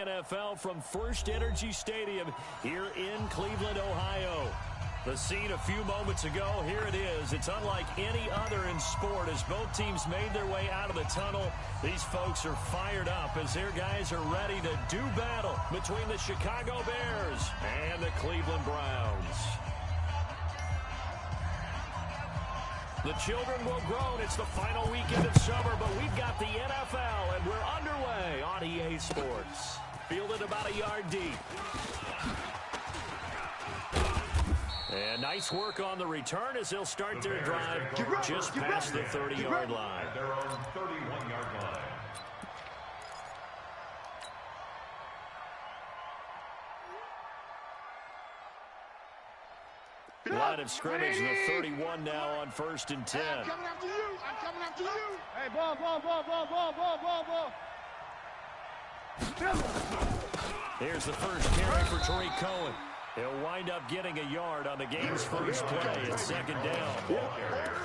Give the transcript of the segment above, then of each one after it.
NFL from First Energy Stadium here in Cleveland, Ohio. The scene a few moments ago, here it is. It's unlike any other in sport as both teams made their way out of the tunnel. These folks are fired up as their guys are ready to do battle between the Chicago Bears and the Cleveland Browns. The children will groan. It's the final weekend of summer, but we've got the NFL, and we're underway on EA Sports. Fielded about a yard deep. And nice work on the return as they'll start their drive just past the 30-yard line. They're on 31-yard line. Line of scrimmage, the 31 now on 1st and 10. I'm coming after you. I'm coming after you. Hey, ball. Here's the first carry for Tariq Cohen. He'll wind up getting a yard on the game's first play at 2nd down.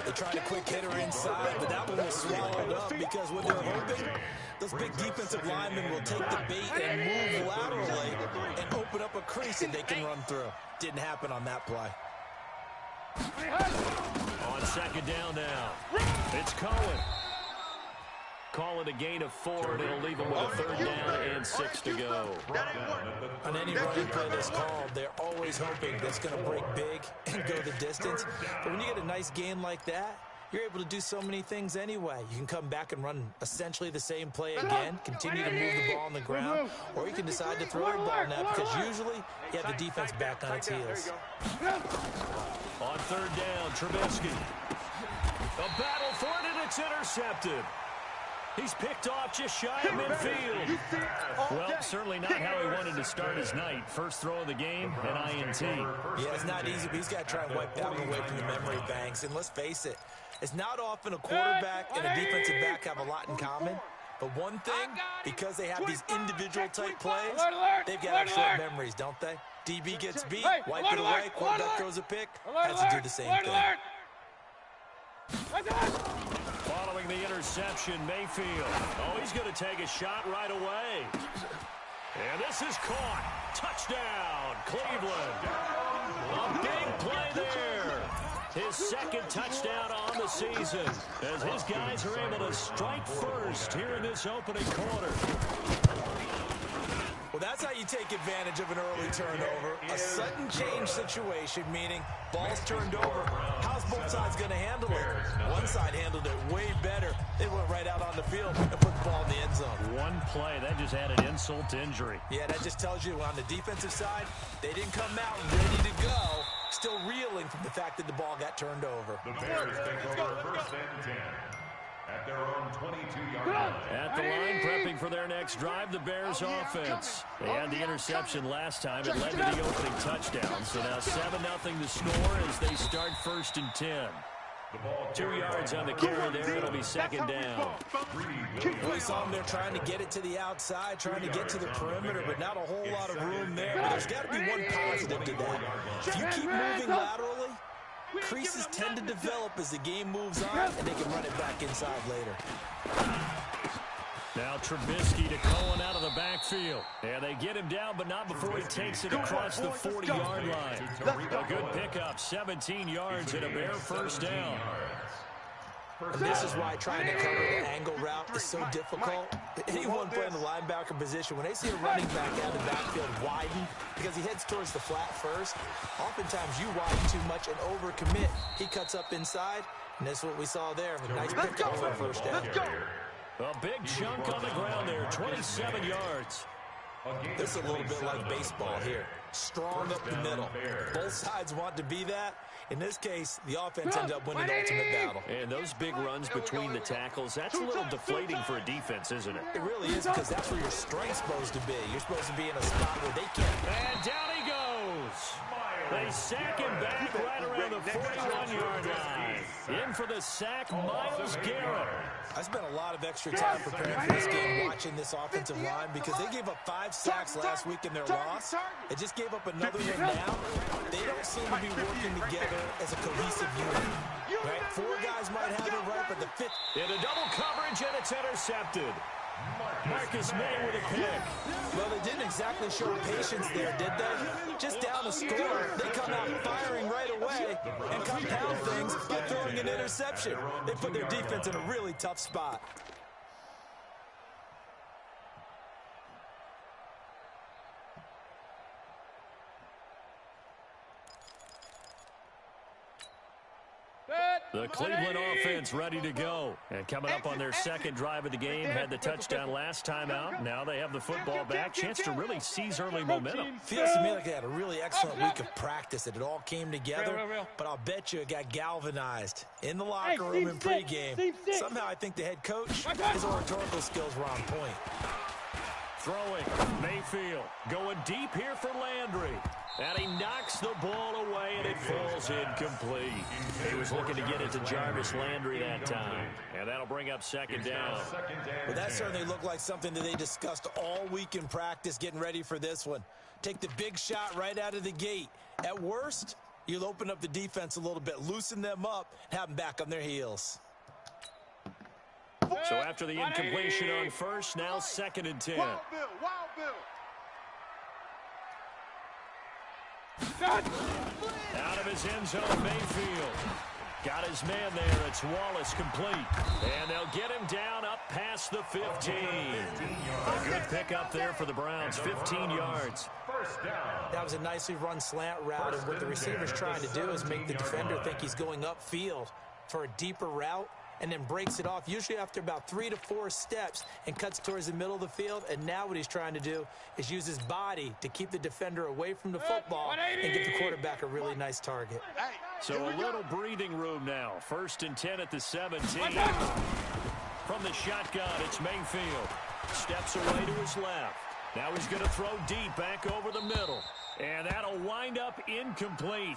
They tried a quick hitter inside, but that one was swallowed up because when they're hoping, those big defensive linemen will take the bait and move laterally and open up a crease that they can run through. Didn't happen on that play. On 2nd down now, it's Cohen. Call it a gain of 4, and it'll leave him with a 3rd down and 6 to go. On any running play that's called, they're always hoping that's going to break big and go the distance. But when you get a nice gain like that, you're able to do so many things anyway. You can come back and run essentially the same play again, continue to move the ball on the ground, or you can decide to throw the ball now because usually you have the defense back on its heels. On 3rd down, Trubisky. A battle for it, and it's intercepted. He's picked off just shy of midfield. Well, certainly not how he wanted to start his night. First throw of the game, an INT. Yeah, it's not easy, but he's got to try and wipe that one away from the memory banks. And let's face it, it's not often a quarterback and a defensive back have a lot in common. But one thing, because they have these individual type plays, they've got short memories, don't they? DB gets beat, wipe it away, quarterback throws a pick, has to do the same thing. Following the interception, Mayfield. Oh, he's going to take a shot right away. And this is caught. Touchdown, Cleveland. A big play there. His 2nd touchdown on the season as his guys are able to strike first here in this opening quarter. Well, that's how you take advantage of an early turnover. A sudden change situation, meaning ball's turned over. How's both sides going to handle it? One side handled it way better. They went right out on the field and put the ball in the end zone. One play, that just added insult to injury. Yeah, that just tells you on the defensive side, they didn't come out ready to go. Still reeling from the fact that the ball got turned over. The Bears take over 1st and 10. At their own 22-yard line. At the line, prepping for their next drive, the Bears offense. They had the interception last time. It led to the opening touchdown. So now 7-0 to score as they start 1st and 10. 2 yards on the carry there. It'll be 2nd down. We saw them there trying to get it to the outside, trying to get to the perimeter, but not a whole lot of room there. But there's got to be one positive to that. If you keep moving laterally, creases tend to develop as the game moves on, and they can run it back inside later. Now Trubisky to Cohen out of the backfield. And they get him down, but not before he takes it across the 40-yard line. A good pickup, 17 yards and a Bear 1st down. And this is why trying to cover the angle route is so difficult. Anyone playing the linebacker position, when they see a running back out of the backfield widen, because he heads towards the flat first, oftentimes you widen too much and overcommit. He cuts up inside, and that's what we saw there. A nice pickup for a 1st down. A big chunk on the ground there, 27 yards. This is a little bit like baseball here. Strong up the middle. Both sides want to be that. In this case, the offense ended up winning the ultimate battle. And those big runs between the tackles, that's a little deflating for a defense, isn't it? It really is, because that's where your strength's supposed to be. You're supposed to be in a spot where they can't. And down he goes. They sack him back right around the 41-yard line. In for the sack, Myles Garrett. I spent a lot of extra time preparing for this game, watching this offensive line, because they gave up 5 sacks last week in their loss. They just gave up another one now. They don't seem to be working together as a cohesive unit. Right? 4 guys might have it right, but the 5th. In a double coverage, and it's intercepted. Marcus May with a pick. Well, they didn't exactly show patience there, did they? Just down a score, they come out firing right away and compound things by throwing an interception. They put their defense in a really tough spot. The Cleveland offense ready to go. And coming up on their second drive of the game, had the touchdown last time out. Now they have the football back. Chance to really seize early momentum. Feels to me like they had a really excellent week of practice, that it all came together. But I'll bet you it got galvanized in the locker room in pregame. Somehow I think the head coach, his oratorical skills were on point. Throwing, Mayfield going deep here for Landry. And he knocks the ball away, and it falls incomplete. He was looking to get it to Jarvis Landry that time. And that'll bring up second down. Well, that certainly looked like something that they discussed all week in practice, getting ready for this one. Take the big shot right out of the gate. At worst, you'll open up the defense a little bit, loosen them up, and have them back on their heels. So after the incompletion on first, now 2nd and 10. Wild Bill, Wild Bill. Out of his end zone, Mayfield. Got his man there. It's Wallace complete. And they'll get him down up past the 15. A good pickup there for the Browns, 15 yards. That was a nicely run slant route, and what the receiver's trying to do is make the defender think he's going upfield for a deeper route, and then breaks it off, usually after about 3 to 4 steps, and cuts towards the middle of the field. And now what he's trying to do is use his body to keep the defender away from the football and give the quarterback a really nice target. So a little breathing room now. 1st and 10 at the 17. From the shotgun, it's Mayfield. Steps away to his left. Now he's going to throw deep back over the middle. And that'll wind up incomplete.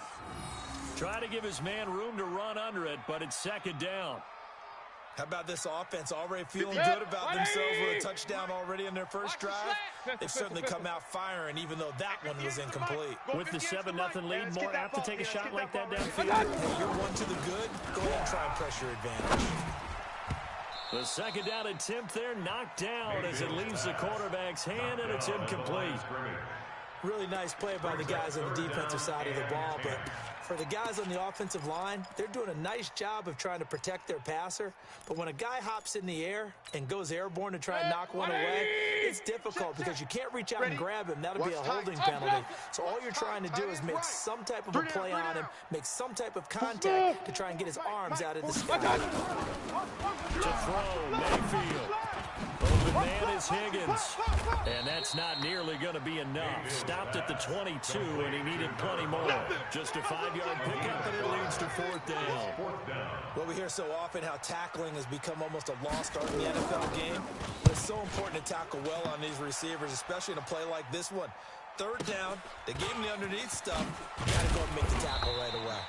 Try to give his man room to run under it, but it's 2nd down. How about this offense already feeling good about themselves with a touchdown already in their first drive? They've certainly come out firing, even though that one was incomplete. With the 7-0 lead, more apt to take a shot like that downfield. Hey, you're one to the good. Go ahead and try and press your advantage. The 2nd down attempt there knocked down as it leaves the quarterback's hand, and it's incomplete. Really nice play by the guys on the defensive side of the ball, but for the guys on the offensive line, they're doing a nice job of trying to protect their passer. But when a guy hops in the air and goes airborne to try and knock one away, it's difficult because you can't reach out and grab him. That'll be a holding penalty. So all you're trying to do is make some type of a play on him, make some type of contact to try and get his arms out of the sky. To throw, Mayfield. Open man is Higgins. And that's not nearly going to be enough. Stopped at the 22, and he needed plenty more. Just a 5-yard pickup, and it leads to 4th down. Well, we hear so often how tackling has become almost a lost art in the NFL game. But it's so important to tackle well on these receivers, especially in a play like this one. 3rd down, they gave him the underneath stuff. You got to go and make the tackle right away.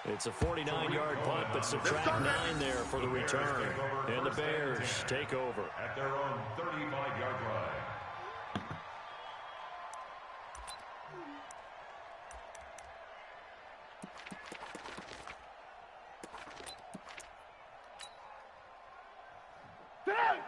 It's a 49-yard punt, but subtract 9 there for the return. And the Bears take over. At their own 35-yard line.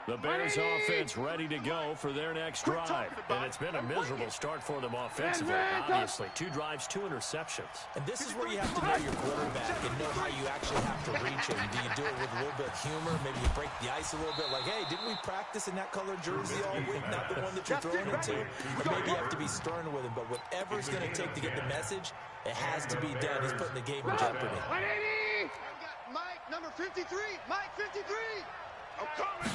The Bears offense ready to go for their next drive. And it's been a miserable start for them offensively, obviously. 2 drives, 2 interceptions. And this is where you have to know your quarterback and know how you actually have to reach him. Do you do it with a little bit of humor? Maybe you break the ice a little bit like, hey, didn't we practice in that colored jersey all week, not the one that you're throwing it to? Or maybe you have to be stern with him. But whatever it's going to take to get the message, it has to be done. He's putting the game in jeopardy. Mike, number 53. Mike, 53. I'm coming.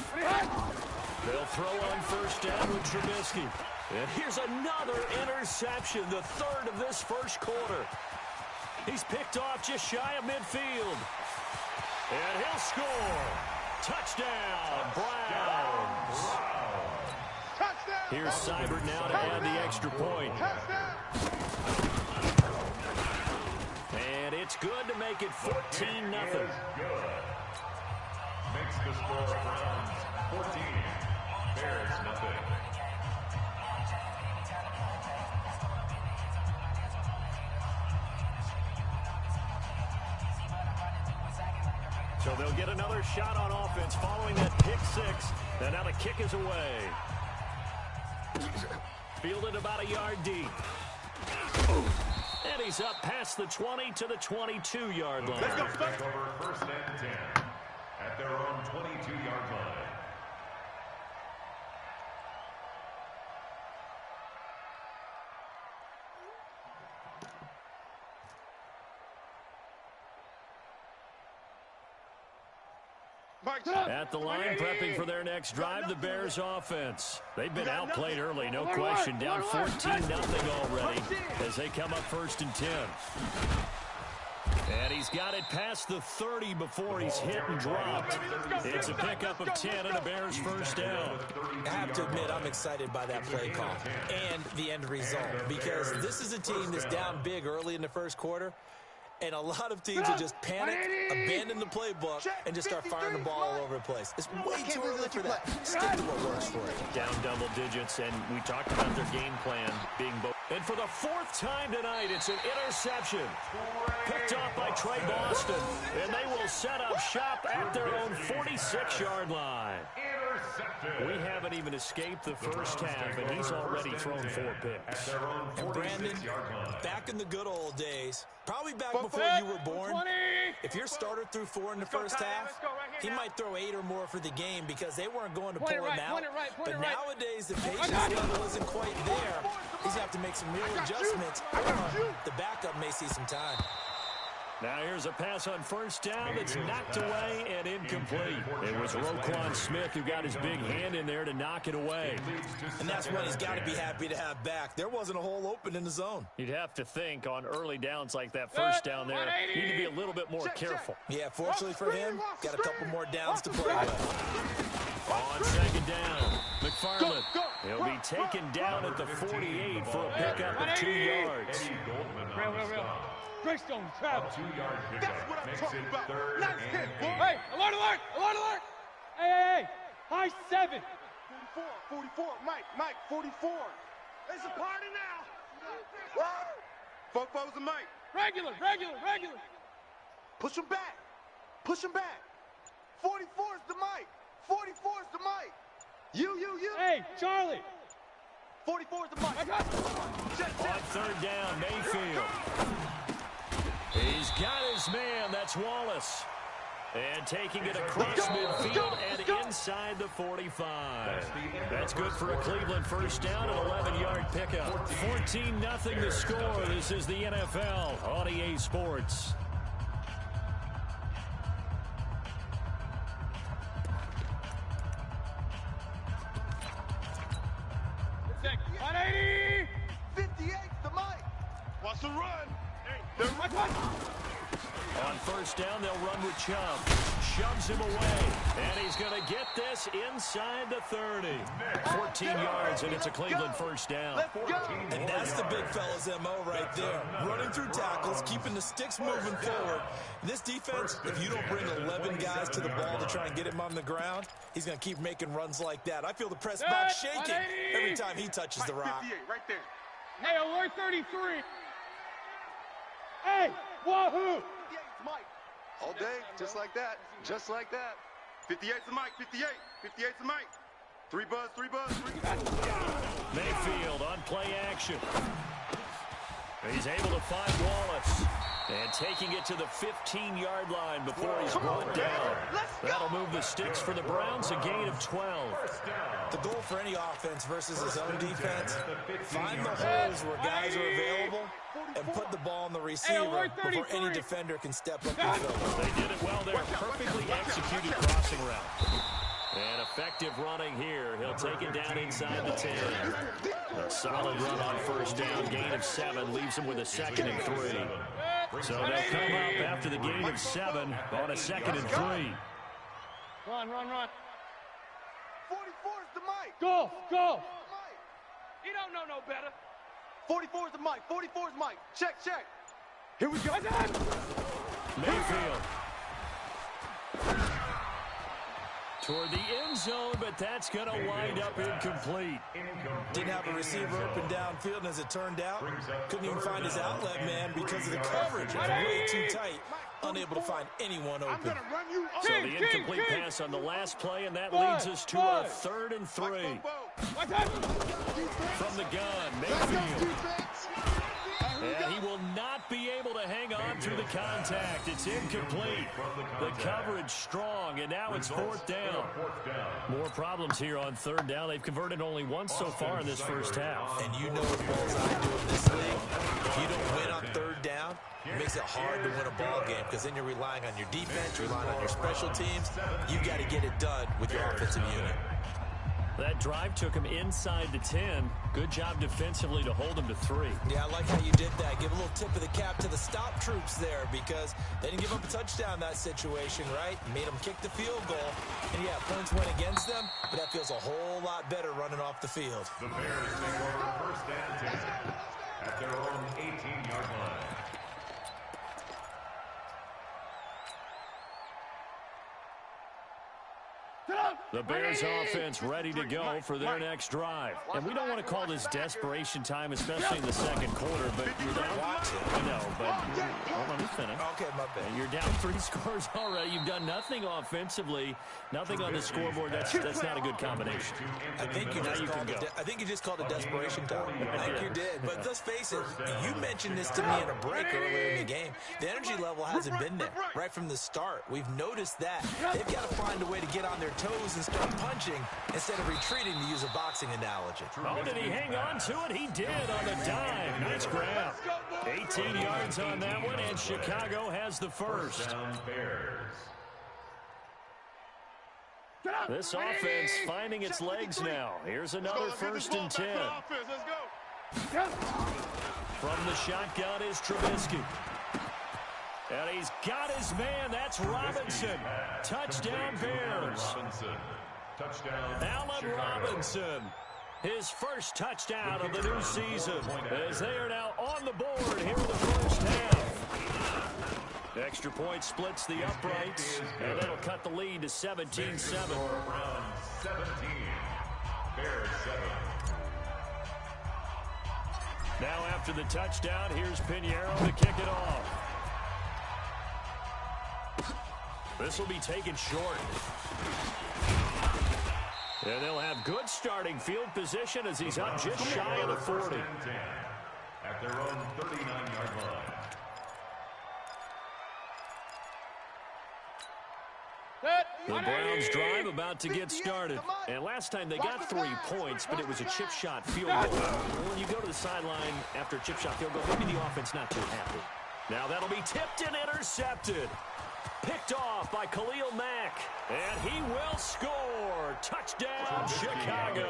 They'll throw on 1st down with Trubisky. And here's another interception, the 3rd of this first quarter. He's picked off just shy of midfield. And he'll score. Touchdown, Browns. Touchdown. Here's Seibert now to add the extra point. And it's good to make it 14-0. Makes the score Browns 14, Bears nothing. So they'll get another shot on offense following that pick 6. And now the kick is away. Fielded about a yard deep. And he's up past the 20 to the 22-yard line. Let's go. Back over 1st and 10 at their own 22-yard line. At the line, prepping for their next drive, the Bears offense. They've been outplayed early, no question. Down 14-0 already as they come up 1st and 10. And he's got it past the 30 before he's hit and dropped. It's a pickup of 10 and a Bears first down. I have to admit, I'm excited by that play call and the end result because this is a team that's down big early in the first quarter. And a lot of teams will just panic, abandon the playbook, and just start firing the ball all over the place. It's way too early for that. Stick to what works for it. Down double digits, and we talked about their game plan being both. And for the 4th time tonight, it's an interception. Picked off by Trey Boston. And they will set up shop at their own 46-yard line. We haven't even escaped the first half, and he's already thrown 4 picks. And Brandon, back in the good old days, probably back before you were born, if your starter threw 4 in the first half, he might throw 8 or more for the game because they weren't going to pull him out. But nowadays, the patience level isn't quite there. He's going to have to make some real adjustments, or the backup may see some time. Now here's a pass on first down that's knocked away and incomplete. It was Roquan Smith who got his big hand in there to knock it away. And that's what he's got to be happy to have back. There wasn't a hole open in the zone. You'd have to think on early downs like that first down there, you need to be a little bit more careful. Yeah, fortunately for him, got a couple more downs to play with. On second down, McFarland. He'll be taken down at the 48 for a pickup of 2 yards. Real. Greystone travel. 2-yard pickup. That's what I'm Makes talking it about. 3rd Nice and hit, boy. 8. Hey, alert. Hey. High 7. 44. Mike, 44. It's a party now. Fofo's and Mike. Regular. Push him back. 44 is the Mike. You. Hey, Charlie. 44 is the Mike. On 3rd down, Mayfield. He's got his man. That's Wallace. And taking it across midfield and inside the 45. That's good for a Cleveland first down, an 11-yard pickup. 14-0 the score. This is the NFL on EA Sports. On 80. 58 the Mike. Wants to run. On first down, they'll run with Chubb. Shoves him away. And he's going to get this inside the 30. 14 yards, and it's a Cleveland first down. And that's the big fella's MO right there. Running through tackles, keeping the sticks moving forward. This defense, if you don't bring 11 guys to the ball to try and get him on the ground, he's going to keep making runs like that. I feel the press box shaking every time he touches the rock. 58 right there. Hey, alert 33. Hey, wahoo! 58's Mike. All day, just like that. 58's the Mike, 58's the Mike. 3 buzz. Mayfield on play action. He's able to find Wallace. And taking it to the 15-yard line before he's brought down. That'll move the sticks for the Browns, a gain of 12. The goal for any offense versus his own defense, find the holes where guys are available and put the ball in the receiver before any defender can step up and fill it. They did it well there. Perfectly executed crossing route. And effective running here. He'll take it down inside the 10. A solid run on first down. Gain of 7 leaves him with a 2nd and 3. So they'll come up after the gain of 7 on a 2nd and 3. Run. 44's the Mike. Go. He don't know no better. 44's the Mike. Check. Here we go. Mayfield. Toward the end zone, but that's going to wind up incomplete. Didn't have a receiver open downfield, and as it turned out, couldn't even find his outlet man because of the coverage. It was way too tight, unable to find anyone open. So the incomplete pass on the last play, and that leads us to a 3rd and 3. From the gun, Mayfield. And he will not be able to hang on through the contact. It's incomplete. The coverage strong, and now it's 4th down. More problems here on 3rd down. They've converted only once so far in this first half. And you know as well as I do in this league, if you don't win on 3rd down, it makes it hard to win a ball game because then you're relying on your defense, you're relying on your special teams. You've got to get it done with your offensive unit. That drive took him inside the 10. Good job defensively to hold him to 3. Yeah, I like how you did that. Give a little tip of the cap to the stop troops there because they didn't give up a touchdown in that situation, right? Made them kick the field goal. And, yeah, points went against them, but that feels a whole lot better running off the field. The Bears take over 1st and 10 at their own 18-yard line. The Bears offense ready to go for their next drive. And we don't want to call this desperation time, especially in the second quarter, but you're down. I know, but hold on, let me finish. Okay, my bad. And you're down 3 scores already. You've done nothing offensively, nothing on the scoreboard. That's not a good combination. I think you just called it desperation time. I think you did. But let's face it, you mentioned this to me in a break earlier in the game. The energy level hasn't been there right from the start. We've noticed that. They've got to find a way to get on their toes and start punching instead of retreating, to use a boxing analogy. Oh, did he hang on to it? He did on the dime. Nice grab. 18 yards on that one, and Chicago has the first. This offense finding its legs now. Here's another 1st and 10. From the shotgun is Trubisky. And he's got his man. That's Robinson. Touchdown, Bears. Allen Robinson. His first touchdown of the new season, as they are now on the board here in the first half. Extra point splits the uprights, and that'll cut the lead to 17-7. 17. Bears 7. Now after the touchdown, here's Pinheiro to kick it off. This will be taken short. And they'll have good starting field position as he's up just shy of the 40. At their own 39-yard line. The Browns drive about to get started. And last time they got 3 points, but it was a chip shot field goal. When you go to the sideline after a chip shot field goal, maybe the offense not too happy. Now that'll be tipped and intercepted. Picked off by Khalil Mack. And he will score. Touchdown, Chicago.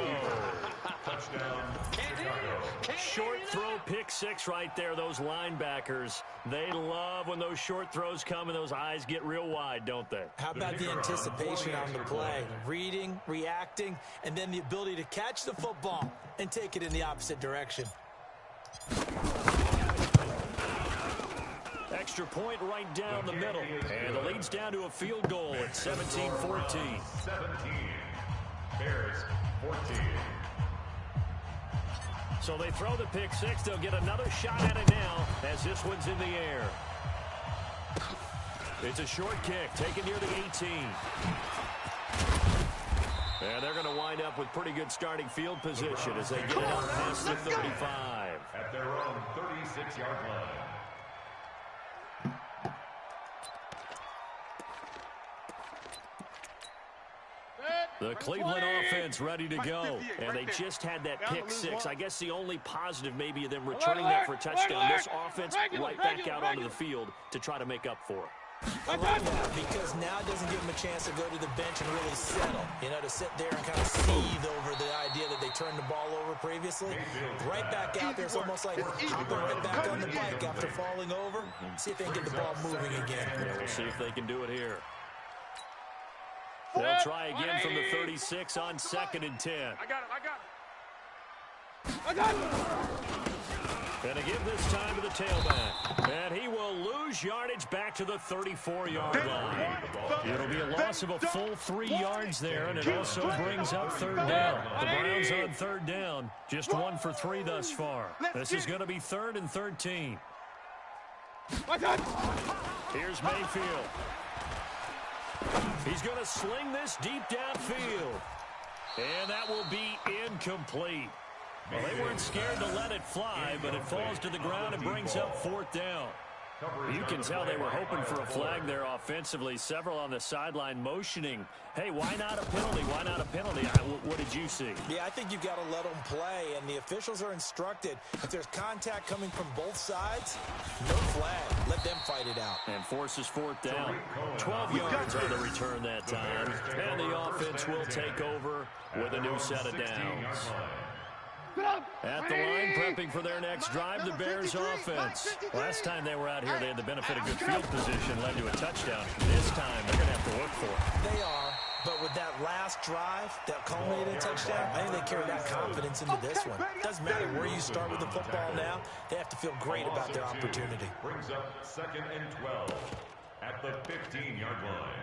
Touchdown, Chicago. Short throw, pick 6 right there. Those linebackers, they love when those short throws come and those eyes get real wide, don't they? How about the anticipation on the play? Reading, reacting, and then the ability to catch the football and take it in the opposite direction. Extra point right down the middle. And the lead's down to a field goal at 17-14. 17. Bears 14. So they throw the pick 6. They'll get another shot at it now as this one's in the air. It's a short kick taken near the 18. And they're going to wind up with pretty good starting field position as they get it up past the 35. At their own 36-yard line. The Cleveland offense ready to go, and they just had that pick 6. I guess the only positive maybe of them returning that for a touchdown. This offense right back out onto the field to try to make up for it. I like that because now it doesn't give them a chance to go to the bench and really settle, to sit there and kind of seethe over the idea that they turned the ball over previously. Right back out there, it's almost like hopping right back on the bike after falling over. See if they can get the ball moving again. Yeah, we'll see if they can do it here. They'll try again from the 36 on 2nd and 10. I got him. And to give this time to the tailback. And he will lose yardage back to the 34-yard line. It'll be a loss of a full 3 yards there, and it also brings up third down. The Browns on third down, just 1 for 3 thus far. This is going to be 3rd and 13. Here's Mayfield. He's going to sling this deep downfield. And that will be incomplete. Well, they weren't scared to let it fly, but it falls to the ground and brings up 4th down. You can tell they were hoping for a flag there offensively. Several on the sideline motioning, hey, why not a penalty? Why not a penalty? What did you see? Yeah, I think you've got to let them play, and the officials are instructed. If there's contact coming from both sides, no flag. Let them fight it out. And forces 4th down. 12 yards on the return that time. And the offense will take over with a new set of downs. At the line, prepping for their next drive, the Bears offense. Last time they were out here, they had the benefit of good field position, led to a touchdown. This time, they're going to have to work for it. They are, but with that last drive that culminated in a touchdown, I think they carry that confidence into this one. Doesn't matter where you start with the football now, they have to feel great about their opportunity. Brings up 2nd and 12 at the 15-yard line.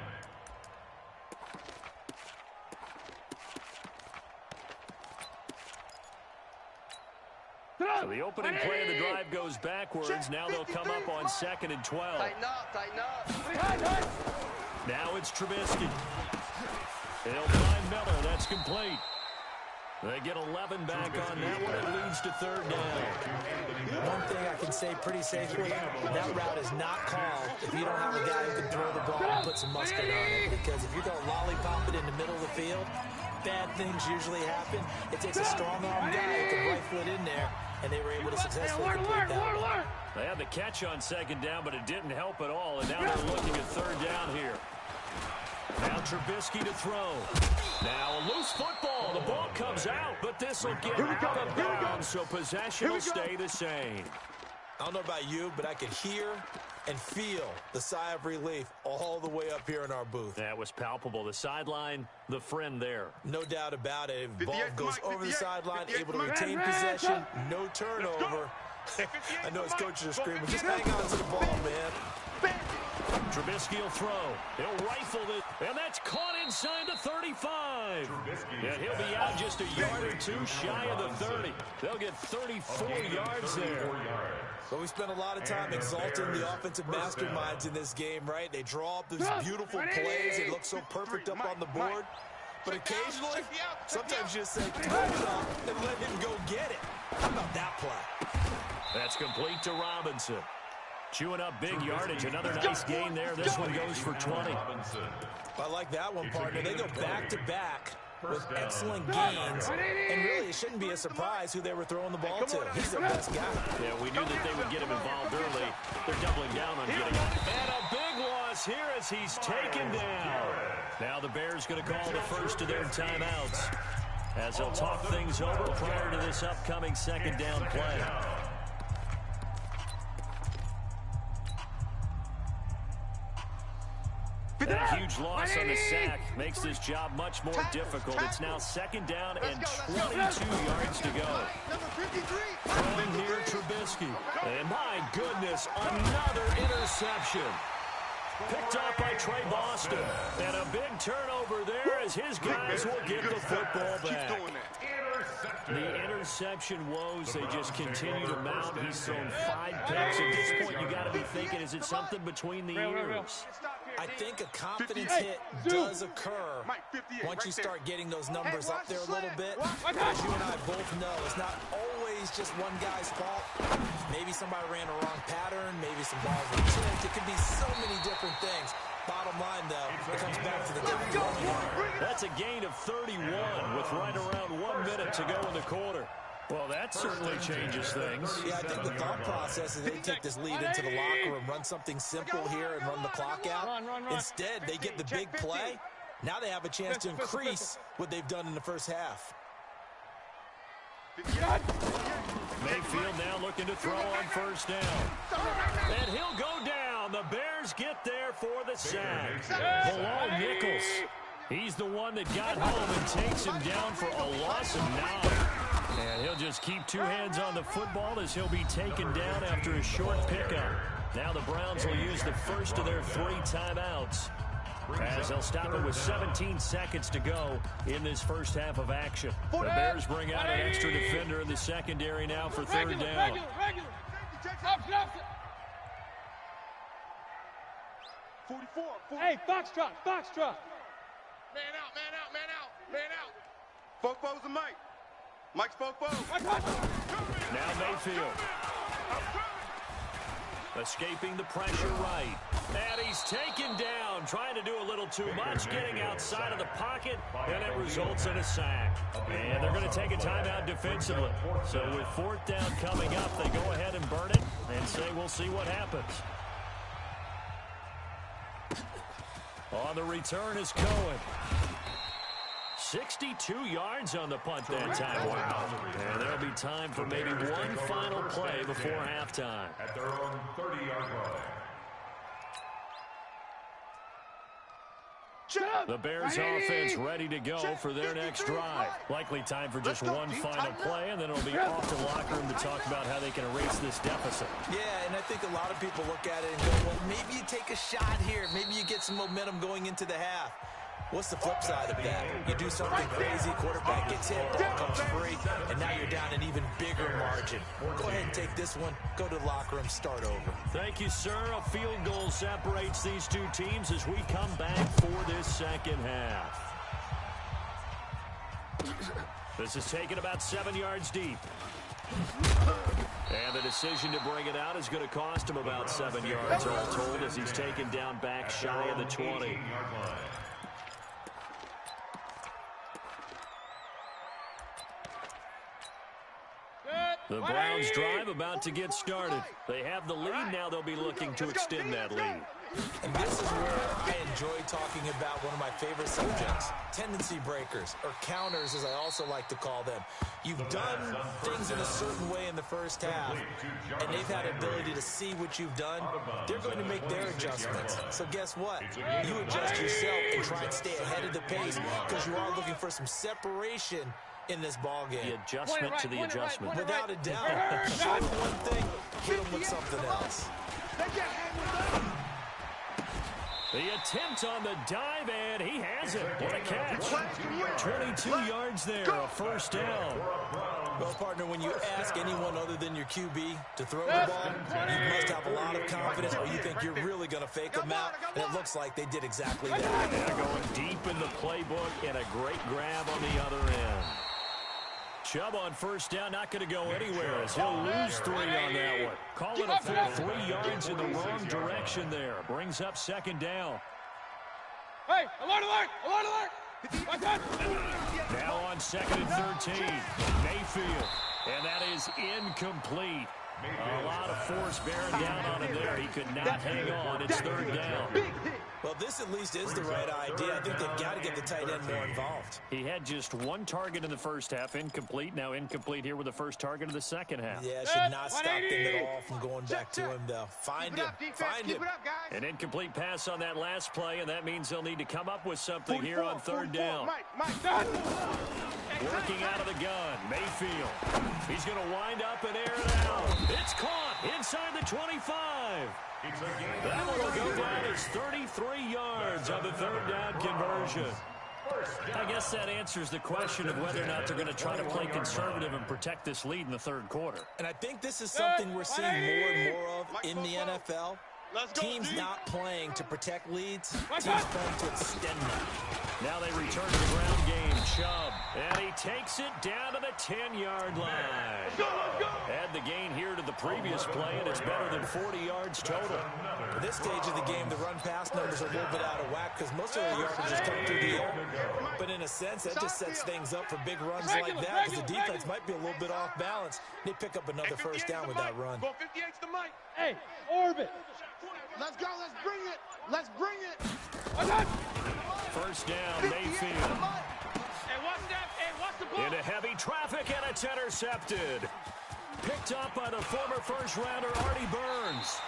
So the opening play of the drive goes backwards. Now they'll come up on 2nd and 12. Tighten up. Now it's Trubisky. They'll find Miller. That's complete. They get 11 back on that one. It leads to 3rd down. One thing I can say pretty safely, that route is not called if you don't have a guy who can throw the ball and put some mustard on it. Because if you're going to lollipop it in the middle of the field, bad things usually happen. It takes a strong-arm guy who can rifle it in there, and they were able to successfully complete that one. They had the catch on 2nd down, but it didn't help at all. And now they're looking at 3rd down here. Now Trubisky to throw. Now a loose football. The ball comes out, but this will get out of bounds, so possession will stay the same. I don't know about you, but I could hear and feel the sigh of relief all the way up here in our booth. That was palpable. The sideline, the friend there. No doubt about it. Ball goes over the sideline, able to retain possession, no turnover. I know his coaches are screaming, just hang on to the ball, man. Trubisky will throw. He'll rifle it, and that's caught inside the 35. And he'll be out just a yard or two shy of the 30. They'll get 34 yards there. But we spent a lot of time exalting the offensive masterminds in this game, right? They draw up these beautiful plays. They look so perfect up on the board. But occasionally, sometimes you just say, throw it up and let him go get it. How about that play? That's complete to Robinson. Chewing up big yardage. Another nice gain there. This one goes for 20. I like that one, partner. They go back-to-back with excellent gains. And really, it shouldn't be a surprise who they were throwing the ball to. He's their best guy. Yeah, we knew that they would get him involved early. They're doubling down on getting him. And a big loss here as he's taken down. Now the Bears going to call the first of their timeouts as they'll talk things over prior to this upcoming 2nd down play. That huge loss on the sack makes this job much more difficult. It's now 2nd down and 22 yards to go. Throwing here, Trubisky. And my goodness, another interception. Picked off by Trey Boston. And a big turnover there as his guys will get the football back. The interception woes, they just continue to mount. He's thrown 5 picks. At this point, you got to be thinking, is it something between the ears? I think a confidence hit does occur once you start getting those numbers up there a little bit. As you and I both know, it's not always just one guy's fault. Maybe somebody ran a wrong pattern. Maybe some balls were chipped. It could be so many different things. Bottom line, though, it comes back to the difference. That's a gain of 31 with right around 1 minute to go in the quarter. Well, that certainly changes things. Yeah, I think the thought process is they take this lead into the locker room, run something simple here and run the clock out. Instead, they get the big play. Now they have a chance to increase what they've done in the first half. Mayfield now looking to throw on 1st down. And he'll go down. The Bears get there for the sack. Below Nichols. He's the one that got home and takes him down for a loss of 9. And he'll just keep two hands on the football as he'll be taken down after a short pickup. Now the Browns will use the first of their 3 timeouts, as they'll stop it with 17 seconds to go in this first half of action. The Bears bring out an extra defender in the secondary now for third down. Regular. Stop. 44. Hey, foxtrot. Man out. Fofo's and Mike. Mike's Fofo. Now Mayfield. Escaping the pressure right. And he's taken down, trying to do a little too much, getting outside of the pocket, and it results in a sack. And they're going to take a timeout defensively. So with 4th down coming up, they go ahead and burn it and say we'll see what happens. On the return is Cohen. 62 yards on the punt that time. Wow. And there'll be time for maybe one final play before halftime. At their own 30-yard line. The Bears offense ready to go for their next drive. Likely time for just one final play, and then it'll be off to the locker room to talk about how they can erase this deficit. Yeah, and I think a lot of people look at it and go, well, maybe you take a shot here. Maybe you get some momentum going into the half. What's the flip side of that? You do something crazy, quarterback gets hit, ball comes free, and now you're down an even bigger margin. Go ahead and take this one, go to the locker room, start over. Thank you, sir. A field goal separates these two teams as we come back for this second half. This is taken about 7 yards deep. And the decision to bring it out is going to cost him about 7 yards all told as he's taken down back shy of the 20. The Browns drive about to get started. They have the lead. Now they'll be looking to extend that lead. And this is where I enjoy talking about one of my favorite subjects, tendency breakers, or counters as I also like to call them. You've done things in a certain way in the first half, and they've had ability to see what you've done. They're going to make their adjustments. So guess what? You adjust yourself and try and stay ahead of the pace because you are looking for some separation in this ball game. The adjustment to the adjustment. Without a doubt. Show them one thing, hit them with something else. The attempt on the dive, and he has it. What a catch. 22 yards there, a first down. Well, partner, when you ask anyone other than your QB to throw the ball, you must have a lot of confidence, or you think you're really going to fake them out, and it looks like they did exactly that. Yeah, going deep in the playbook, and a great grab on the other end. Chubb on first down, not going to go anywhere as he'll lose 3 on that one. Call it a full 3 yards in the wrong direction there. Brings up second down. Hey, alert! Now on 2nd and 13, Mayfield, and that is incomplete. A lot of force bearing down on him there. He could not hang on. It's 3rd down. Well, this at least is the right idea. I think they've got to get the tight end more involved. He had just 1 target in the first half, incomplete. Now incomplete here with the first target of the second half. Yeah, should not stop them at all from going back to him, though. Find him. An incomplete pass on that last play, and that means they'll need to come up with something here on 3rd down. Working out of the gun, Mayfield. He's going to wind up and air it out. It's caught inside the 25. That one will go down as 33 yards on the 3rd down conversion. I guess that answers the question of whether or not they're going to try to play conservative and protect this lead in the 3rd quarter. And I think this is something we're seeing more and more of in the NFL. Teams not playing to protect leads, teams playing to extend them. Now they return to the ground game. Chubb, and he takes it down to the 10-yard line. Add the gain here to the previous play, and it's better than 40 yards total. At this stage of the game, the run-pass numbers are a little bit out of whack because most of the yardage is coming through the air. But in a sense, that just sets things up for big runs like that because the defense might be a little bit off balance. They pick up another first down with that run. Hey, orbit. Let's go. Let's bring it. First down, Mayfield. What's the ball? Into heavy traffic, and it's intercepted. Picked up by the former first-rounder, Artie Burns.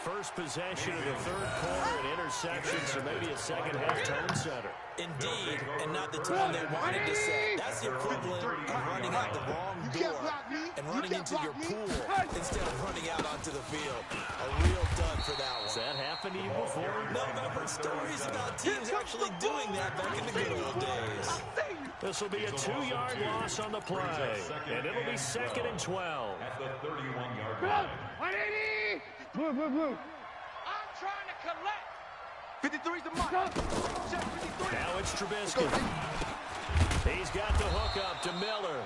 first possession of the third quarter, an interception, so maybe a second-half tone setter. Indeed, and not the tone they wanted to set. That's the equivalent of running out the wrong door and running into your pool instead of running out onto the field. A real dud for that one. Has that happened to you before? No, but I've heard stories about teams actually doing that back in the good old days. This will be a 2-yard loss on the play, and it'll be 2nd and 12. At the 31-yard line. 180! Blue, blue, blue. I'm trying to collect. 53's the mark. Check 53. Now it's Trubisky. He's got the hook up to Miller.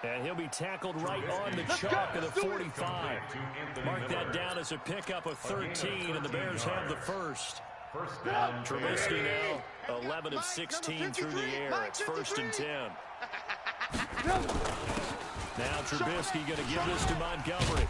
And he'll be tackled right on the chalk of the 45. Mark that down as a pickup of 13, and the Bears have the first. Trubisky now 11 of 16 through the air. It's 1st and 10. Now Trubisky going to give this to Montgomery.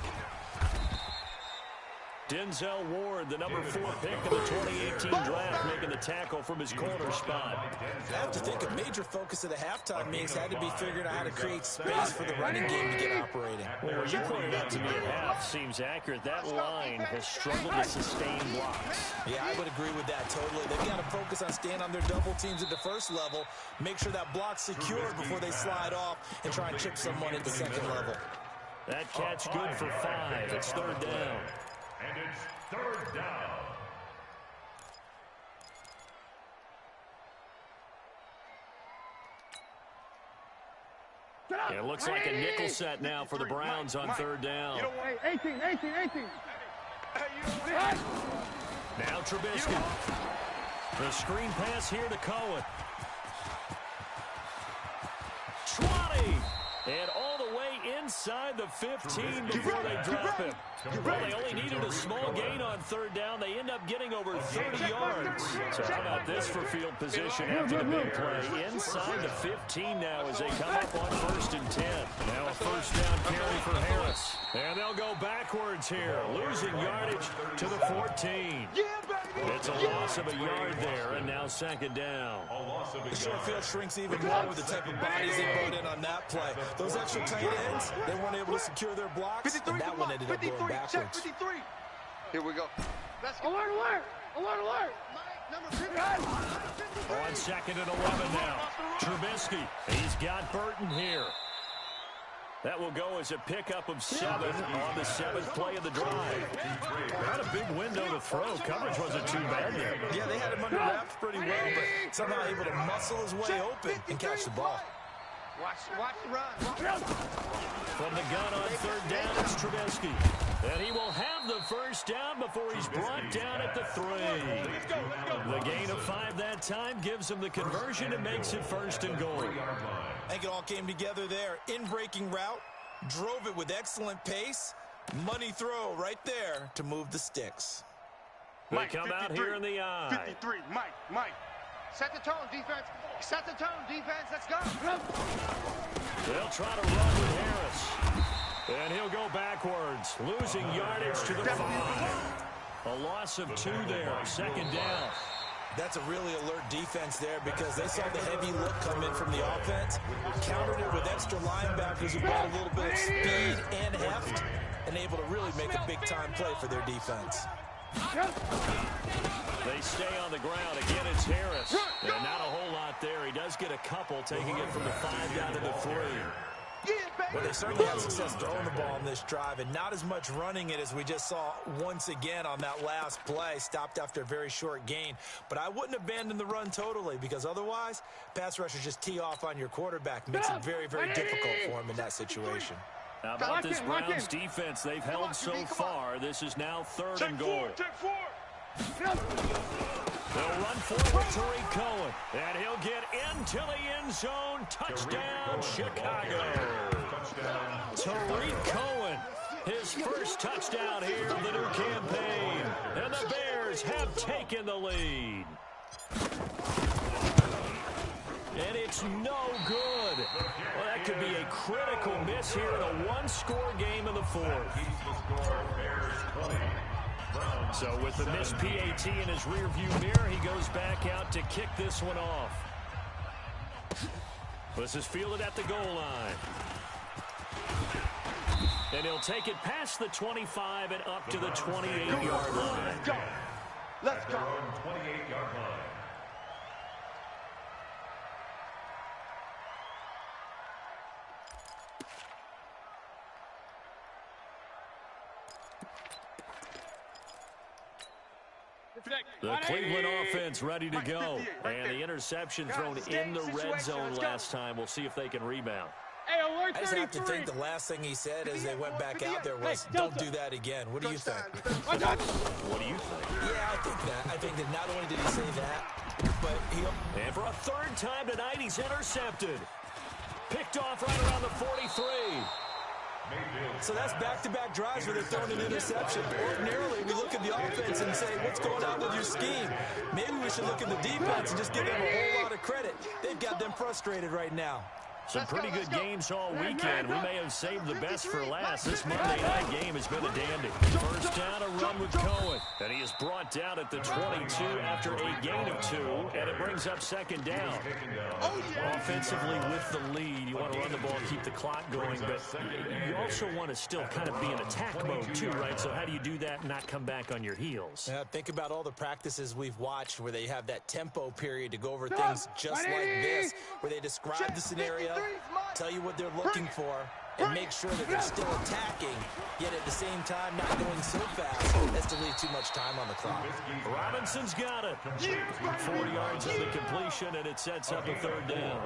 Denzel Ward, the number 4 pick of the 2018 draft, making the tackle from his corner spot. I have to think a major focus of the halftime meetings had to be figuring out how to create space for the running game to get operating. Well, what you pointed out to me at half seems accurate. That line has struggled to sustain blocks. Yeah, I would agree with that totally. They've got to focus on staying on their double teams at the first level, make sure that block's secure before they slide off and try and chip someone at the second level. That catch good for 5. It's 3rd down. And it's 3rd down. It looks like a nickel set now for the Browns on 3rd down. Hey, 18. Now Trubisky. The screen pass here to Cohen. 20. And all the way inside the 15 before they drop him. Well, they only needed a small gain on 3rd down. They end up getting over 30 yards. So how about this for field position after the big play? Inside the 15 now as they come up on 1st and 10. Now a 1st down carry for Harris. And they'll go backwards here, losing yardage to the 14. It's a loss of a yard there, and now 2nd down. The short field shrinks even more with the type of bodies they brought in on that play. Those extra tight ends, they weren't able to secure their blocks, and that one ended up going backwards. Here we go. Alert! On 2nd and 11 now. Trubisky. He's got Burton here. That will go as a pickup of 7 on the 7th play of the drive. Not a big window to throw. Coverage wasn't too bad there. Yeah, they had him under wraps pretty well, but somehow able to muscle his way open and catch the ball. Watch the run. From the gun on 3rd down, it's Trubisky. And he will have the 1st down before he's brought down at the 3. The gain of 5 that time gives him the conversion and makes it 1st and goal. I think it all came together there. In-breaking route, drove it with excellent pace. Money throw right there to move the sticks. They come out here in the eye. 53, Mike. Set the tone, defense. Set the tone, defense. Let's go. They'll try to run with Harris. And he'll go backwards, losing yardage to the 5. A loss of 2 there, 2nd down. That's a really alert defense there because they saw the heavy look come in from the offense, countered it with extra linebackers who brought a little bit of speed and heft, and able to really make a big-time play for their defense. They stay on the ground. Again, it's Harris. And not a whole lot there. He does get a couple, taking it from the 5 down to the 3. Well, they certainly had success throwing the ball on this drive, and not as much running it as we just saw once again on that last play, stopped after a very short gain. But I wouldn't abandon the run totally, because otherwise, pass rushers just tee off on your quarterback. Makes it very, very difficult for him in that situation. How about this Browns defense they've held so far? This is now 3rd and goal. They'll run forward to Tariq Cohen, and he'll get into the end zone. Touchdown, Chicago. Tariq Cohen, his first touchdown here of the new campaign, and the Bears have taken the lead. And it's no good. Well, that could be a critical miss here in a 1-score game in the 4th. So with the missed PAT in his rearview mirror, he goes back out to kick this one off. This is fielded at the goal line. And he'll take it past the 25 and up to the 28-yard line. Let's go. Let's go. 28-yard line. The Cleveland offense ready to go. And the interception thrown in the red zone last time. We'll see if they can rebound. Hey, alert I just have to 33. think the last thing he said as they went back out there was, don't do that again. What do you think? What do you think? Yeah, I think that. I think that not only did he say that, but And for a third time tonight, he's intercepted. Picked off right around the 43. So that's back-to-back drives where they're throwing an interception. Ordinarily, we look at the offense and say, what's going on with your scheme? Maybe we should look at the defense and just give them a whole lot of credit. They've got them frustrated right now. Some pretty good games all weekend. We may have saved the best for last. This Monday night game has been a dandy. First down, a run with Cohen. And he is brought down at the 22 after a gain of 2. And it brings up second down. Offensively with the lead, you want to run the ball, keep the clock going. But you also want to still kind of be in attack mode too, right? So how do you do that and not come back on your heels? Think about all the practices we've watched where they have that tempo period to go over things just like this, where they describe the scenario, tell you what they're looking for, and make sure that they're still attacking, yet at the same time not going so fast as to leave too much time on the clock. Robinson's got it. 4 yards of the completion, and it sets up a third down.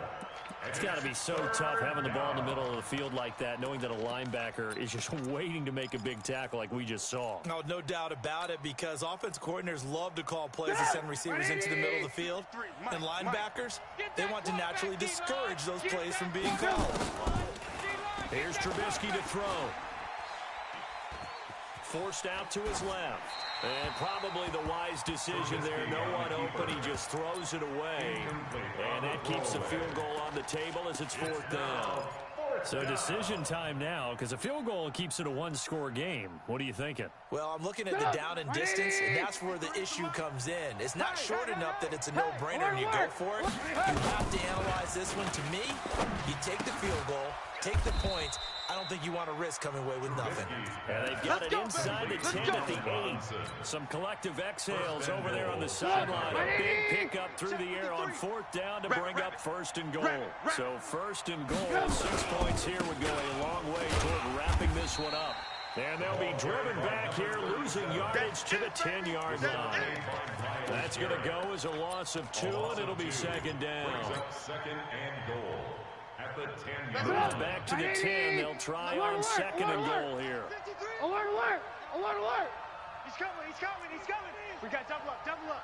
It's got to be so tough having the ball in the middle of the field like that, knowing that a linebacker is just waiting to make a big tackle like we just saw. Oh, no doubt about it, because offense coordinators love to call plays and send receivers into the middle of the field. And linebackers, they want to naturally discourage those plays from being called. Here's Trubisky to throw. Forced out to his left. And probably the wise decision there. No one open. He just throws it away. And that keeps the field goal on the table as it's fourth down. So decision time now, because a field goal keeps it a one-score game. What are you thinking? Well, I'm looking at the down and distance, and that's where the issue comes in. It's not short enough that it's a no-brainer and you go for it. You have to analyze this one. To me, you take the field goal, take the points. I don't think you want to risk coming away with nothing. And they've got it inside the 10 at the 8. Some collective exhales over there on the sideline. A big pickup through the air on fourth down to bring up first and goal. So first and goal, 6 points here would go a long way toward wrapping this one up. And they'll be driven back here, losing yardage to the 10-yard line. That's going to go as a loss of 2, and it'll be second down. Second and goal. At the 10-yard Moved back to the 10. They'll try on second and goal here. Alert, alert, alert, alert. He's coming, he's coming, he's coming. We got double up, double up.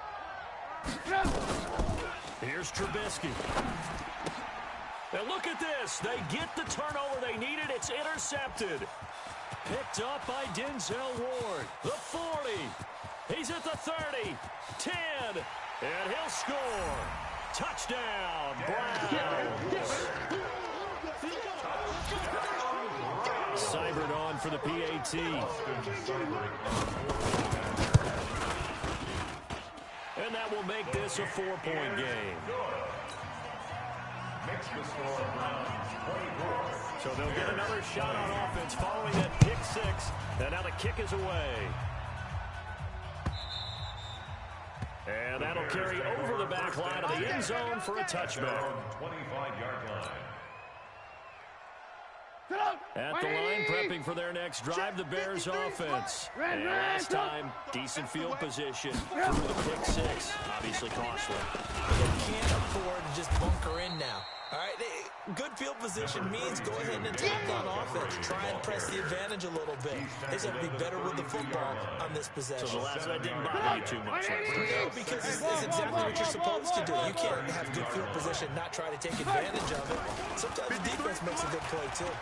Here's Trubisky. And look at this. They get the turnover they needed. It's intercepted. Picked up by Denzel Ward. The 40. He's at the 30. 10. And he'll score. Touchdown, Browns. Seibert on for the PAT. And that will make this a 4-point game. makes the score Browns 24. So they'll get another shot on offense following that pick six. And now the kick is away. And that'll carry over the back line of the end zone for a touchback. 25-yard line. At the line, prepping for their next drive, the Bears offense. And last time, decent field position through the pick six. Obviously costly. They can't afford to just bunker in now. All right, good field position means go ahead and attack on offense. Try and press the advantage a little bit. They just have to be better with the football on this possession. So the last that didn't bother you too much. No, because it's exactly what you're supposed to do. You can't have good field position, not try to take advantage of it. Sometimes the defense makes a good play, too.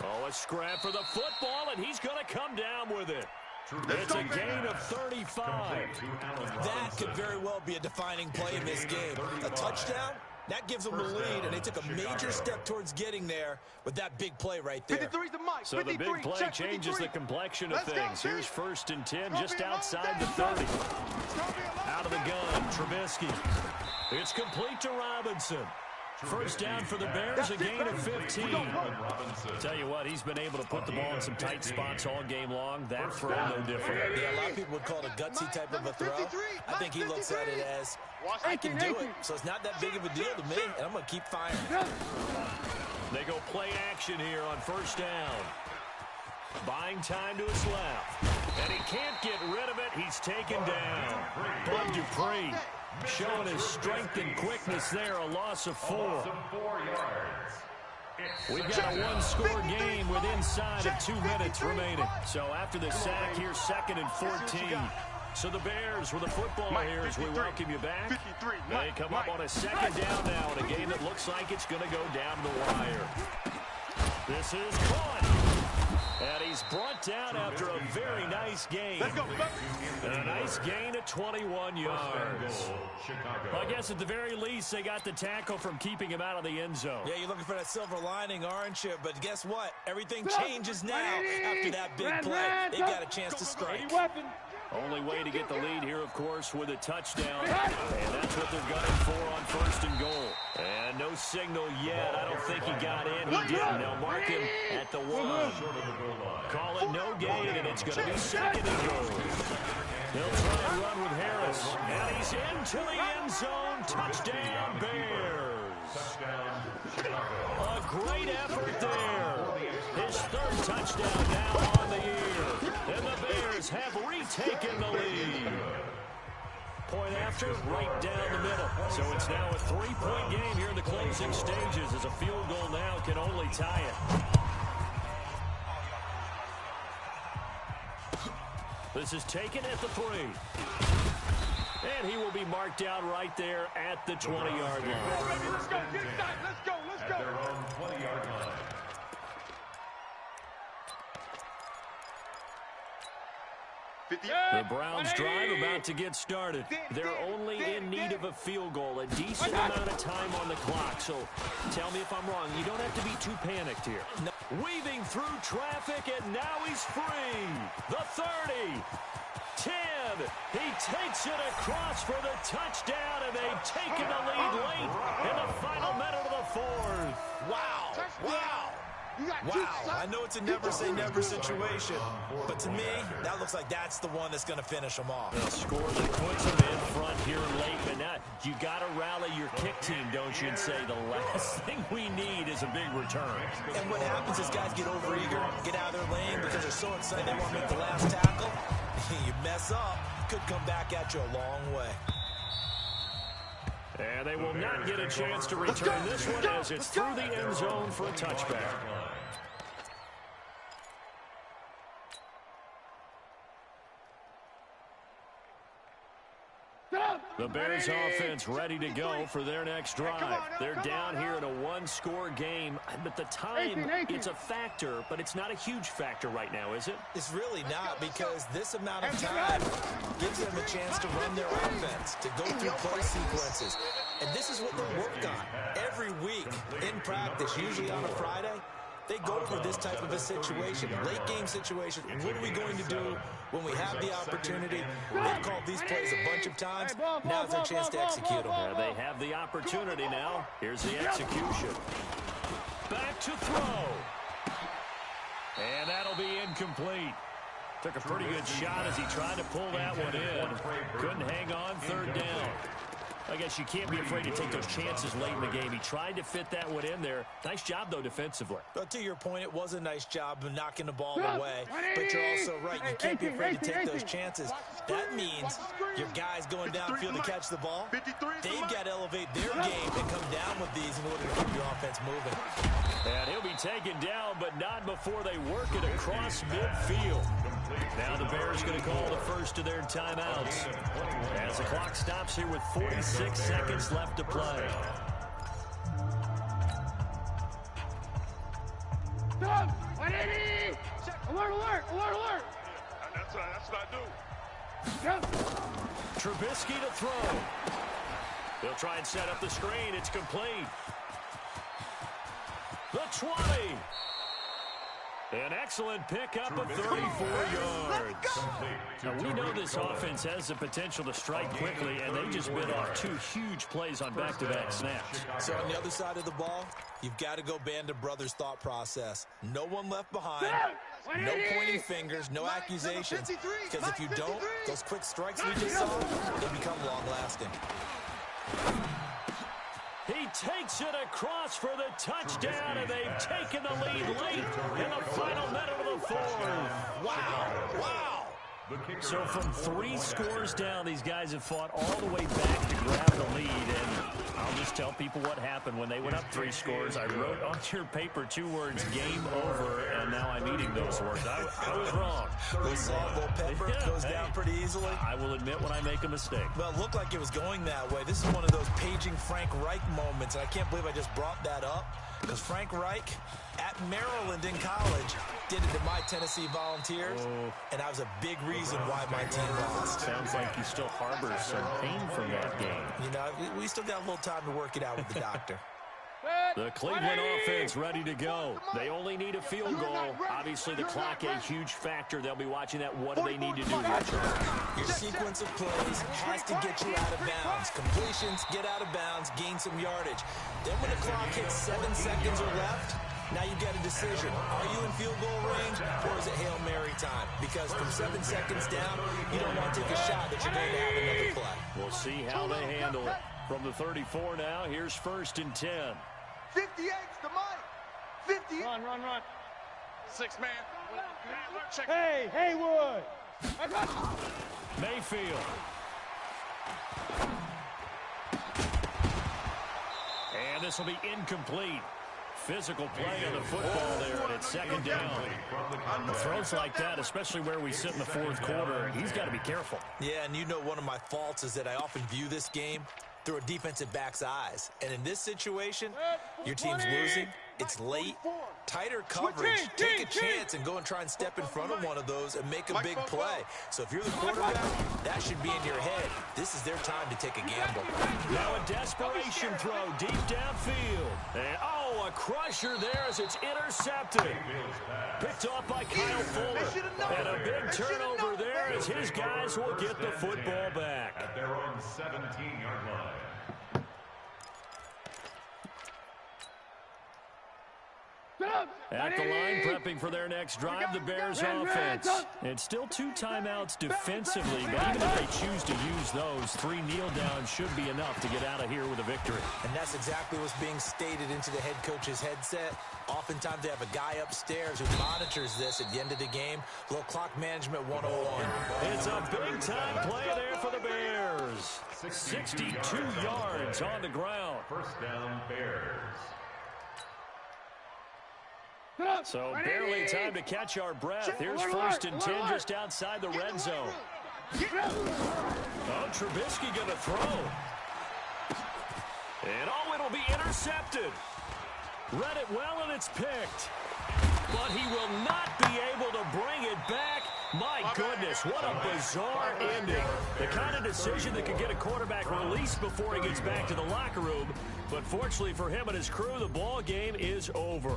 Oh, a scrap for the football, and he's going to come down with it. It's a gain of 35. That could very well be a defining play in this game. A touchdown, that gives them the lead, and they took a major step towards getting there with that big play right there. So the big play changes the complexion of things. Here's 1st and 10 just outside the 30. Out of the gun, Trubisky. It's complete to Robinson. First down for the Bears, a gain of 15. Tell you what, he's been able to put the ball in some tight spots all game long. That throw, no different. Yeah, a lot of people would call it a gutsy type of a throw. I think he looks at it as, I can do it, so it's not that big of a deal to me, and I'm going to keep firing. They go play action here on first down. Buying time to his left. And he can't get rid of it. He's taken down. Bud Dupree showing his strength and quickness there. A loss of 4. We've got a one-score game with inside of 2 minutes remaining. So after the sack here, 2nd and 14. So the Bears with the football here as we welcome you back. They come up on a 2nd down now in a game that looks like it's going to go down the wire. This is caught. And he's brought down after a very nice gain. A nice gain of 21 yards. Well, I guess at the very least, they got the tackle from keeping him out of the end zone. Yeah, you're looking for that silver lining, aren't you? But guess what? Everything changes now after that big play. They got a chance to strike. Only way to get the lead here, of course, with a touchdown. And that's what they're gunning for on 1st and goal. And no signal yet. I don't think he got in. He didn't. They'll mark him at the 1. Call it no gain, and it's going to be 2nd and goal. They'll try and run with Harris. And he's into the end zone. Touchdown, Bears. A great effort there. His 3rd touchdown now on the year. And the Bears have retaken the lead. Point after, right down the middle. So it's now a 3-point game here in the closing stages as a field goal now can only tie it. This is taken at the 3. And he will be marked out right there at the 20-yard line. Let's go. Let's go. At their own 20-yard line. The Browns drive about to get started. They're only in need of a field goal, a decent amount of time on the clock. So tell me if I'm wrong. You don't have to be too panicked here. No. Weaving through traffic, and now he's free. The 30. 10. He takes it across for the touchdown, and they've taken the lead late in the final minute of the 4th. Wow. I know it's a never-say-never situation, but to me, that looks like that's the one that's going to finish them off. A score that puts them in front here late, but now you got to rally your kick team, don't you, and say the last thing we need is a big return. And what happens is guys get overeager, get out of their lane because they're so excited they want to make the last tackle. You mess up, could come back at you a long way. And they will not get a chance to return this one as it's through the end zone for a touchback. The Bears offense ready to go for their next drive. They're down here in a one-score game, but the time, it's a factor, but it's not a huge factor right now, is it? It's really not, because this amount of time gives them a chance to run their offense, to go through play sequences. And this is what they work on every week in practice, usually on a Friday. They go over this type of a situation, late-game situation. What are we going to do when we have the opportunity? They've called these plays a bunch of times. Now it's their chance to execute them. They have the opportunity now. Here's the execution. Back to throw. And that'll be incomplete. Took a pretty good shot as he tried to pull that one in. Couldn't hang on, 3rd down. I guess you can't be afraid to take those chances late in the game. He tried to fit that one in there. Nice job, though, defensively. But to your point, it was a nice job of knocking the ball away. But you're also right. You can't be afraid to take those chances. That means your guys going downfield to catch the ball, they've got to elevate their game and come down with these in order to keep your offense moving. And he'll be taken down, but not before they work it across midfield. Now the Bears going to call the first of their timeouts as the clock stops here with 46 seconds left to play. Stop! 180! Alert, alert, alert, alert! That's what I do. Trubisky to throw. They'll try and set up the screen. It's complete. The 20. An excellent pickup of 34 yards. Now, we know this offense has the potential to strike quickly, and they just bit off 2 huge plays on back-to-back snaps. So on the other side of the ball, you've got to go Band of Brothers thought process. No one left behind, no pointing fingers, no accusations. Because if you don't, those quick strikes we just saw, they become long-lasting. He takes it across for the touchdown, and they've taken the lead late in the final minute of the fourth. Wow. So from 3 scores down, these guys have fought all the way back to grab the lead, and I'll just tell people what happened when they went up 3 scores. I wrote on your paper 2 words, game over, and now I'm eating those words. I was wrong. The salt, little pepper goes down pretty easily. I will admit when I make a mistake. Well, it looked like it was going that way. This is one of those paging Frank Reich moments, and I can't believe I just brought that up, because Frank Reich at Maryland in college did it to my Tennessee Volunteers, and that was a big reason why my team lost. Sounds like he still harbors some pain from that game. You know, we still got a little time to work it out with the doctor. The Cleveland offense ready to go. They only need a field goal. Obviously, the clock a huge factor. They'll be watching that. What do they need to do, Richard? Your sequence of plays has to get you out of bounds. Completions, get out of bounds, gain some yardage. Then when the clock hits 7 seconds or left, now you get a decision. Are you in field goal range, or is it Hail Mary time? Because from 7 seconds down, you don't want to take a shot that you're going to have another play. We'll see how they handle it. From the 34 now, here's 1st and 10. 58's the Mike. 50. Run. 6 man. Check. Hey, Haywood. Mayfield. And this will be incomplete. Physical play on the football there, and it's 2nd down. Throws like that, especially where we sit in the 4th quarter, he's got to be careful. Yeah, and you know one of my faults is that I often view this game through a defensive back's eyes. And in this situation, your team's losing, it's late, tighter coverage, take a chance and go and try and step in front of one of those and make a big play. So if you're the quarterback, that should be in your head. This is their time to take a gamble. Now a desperation throw deep downfield. And a crusher there as it's intercepted. Picked off by Kyle Fuller. And a big turnover there as his guys will get the football back. At their own 17-yard line. At the line, prepping for their next drive, the Bears offense. It's still 2 timeouts defensively, but even if they choose to use those, 3 kneel downs should be enough to get out of here with a victory. And that's exactly what's being stated into the head coach's headset. Oftentimes they have a guy upstairs who monitors this at the end of the game. Little clock management 101. It's a big-time play there for the Bears. 62 yards on the ground. 1st down, Bears. So barely time to catch our breath. Here's 1st and 10 just outside the red zone. Trubisky going to throw. And it'll be intercepted. Read it well, and it's picked. But he will not be able to bring it back. My goodness, what a bizarre ending. The kind of decision that could get a quarterback released before he gets back to the locker room. But fortunately for him and his crew, the ball game is over.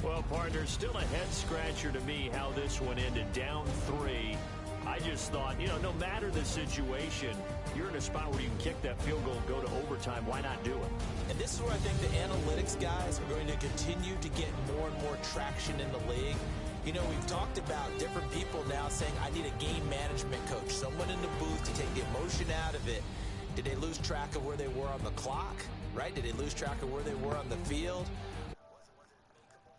Well, partner, still a head-scratcher to me how this one ended, down 3. I just thought, no matter the situation, you're in a spot where you can kick that field goal and go to overtime. Why not do it? And this is where I think the analytics guys are going to continue to get more and more traction in the league. We've talked about different people now saying, I need a game management coach, someone in the booth to take the emotion out of it. Did they lose track of where they were on the clock? Right? Did they lose track of where they were on the field?